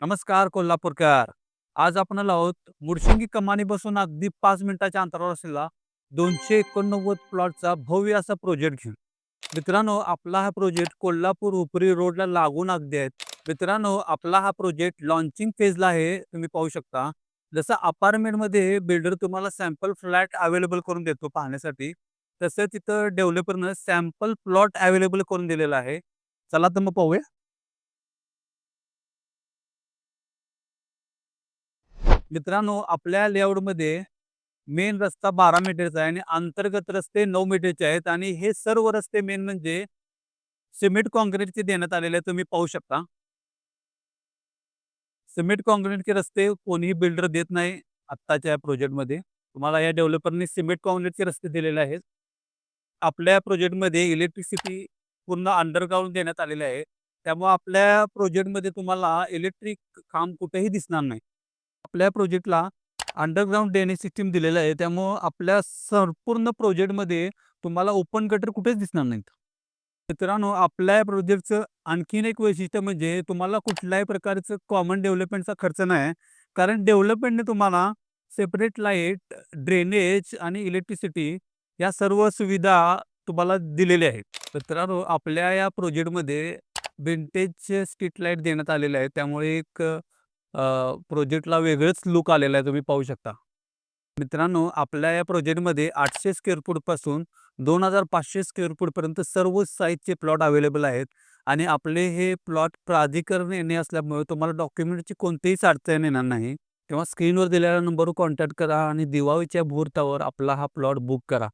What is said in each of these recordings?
नमस्कार कोल्हापूरकर. आज आपण आहोत मुडशिंगी कमानीपासून अगदी 5 मिनिटाच्या अंतरावर असलेला 289 प्लॉटचा भव्य असा प्रोजेक्ट घेऊन. मित्रांनो, आपला हा प्रोजेक्ट कोल्हापूर उपरी रोडला लागून अगदी आहेत. मित्रांनो, आपला हा प्रोजेक्ट लॉन्चिंग फेजला आहे. तुम्ही पाहू शकता. जसं अपार्टमेंटमध्ये बिल्डर तुम्हाला सॅम्पल फ्लॅट अवेलेबल करून देतो पाहण्यासाठी, तसं तिथं डेव्हलपरनं सॅम्पल प्लॉट अवेलेबल करून दिलेला आहे. चला तर मग पाहूया. मित्रांनो, आपल्या लेआउटमध्ये मेन रस्ता 12 मीटरचा आहे आणि अंतर्गत रस्ते 9 मीटरचे आहेत आणि हे सर्व रस्ते मेन म्हणजे सिमेंट काँक्रीटचे देण्यात आलेले आहेत. तुम्ही पाहू शकता. सिमेंट काँक्रीटचे रस्ते कोणीही बिल्डर देत नाही आत्ताच्या या प्रोजेक्टमध्ये. तुम्हाला या डेव्हलपरनी सिमेंट काँक्रीटचे रस्ते दिलेले आहेत. आपल्या प्रोजेक्टमध्ये इलेक्ट्रिसिटी पूर्ण अंडरग्राउंड देण्यात आलेले आहे. त्यामुळे आपल्या प्रोजेक्टमध्ये तुम्हाला इलेक्ट्रिक खांब कुठेही दिसणार नाही. आपल्या प्रोजेक्टला अंडरग्राउंड ड्रेनेज सिस्टम दिलेलं आहे. त्यामुळं आपल्या संपूर्ण प्रोजेक्टमध्ये तुम्हाला ओपन गटर कुठेच दिसणार नाहीत. मित्रांनो, आपल्या प्रोजेक्टचं आणखीन एक वैशिष्ट्य म्हणजे तुम्हाला कुठल्याही प्रकारचं कॉमन डेव्हलपमेंटचा खर्च नाही. कारण डेव्हलपमेंटने तुम्हाला सेपरेट लाईट, ड्रेनेज आणि इलेक्ट्रिसिटी या सर्व सुविधा तुम्हाला दिलेल्या आहेत. मित्रांनो, आपल्या या प्रोजेक्टमध्ये विंटेजचे स्ट्रीट लाईट देण्यात आलेले आहेत. त्यामुळे एक प्रोजेक्टला वेगळंच लूक आलेला आहे. तुम्ही पाहू शकता. मित्रांनो, आपल्या या प्रोजेक्टमध्ये 800 स्क्वेअर फूटपासून 2500 स्क्वेअर फूटपर्यंत सर्व साईजचे प्लॉट अवेलेबल आहेत आणि आपले हे प्लॉट प्राधिकरण येणे असल्यामुळे तुम्हाला डॉक्युमेंटची कोणतीही अडचण येणार नाही. तेव्हा स्क्रीनवर दिलेल्या नंबरवर कॉन्टॅक्ट करा आणि दिवाळीच्या मुहूर्तावर आपला हा प्लॉट बुक करा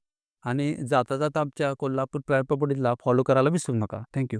आणि जाता जाता आमच्या कोल्हापूर प्रायर प्रॉपर्टीजला फॉलो करायला विसरू नका. थँक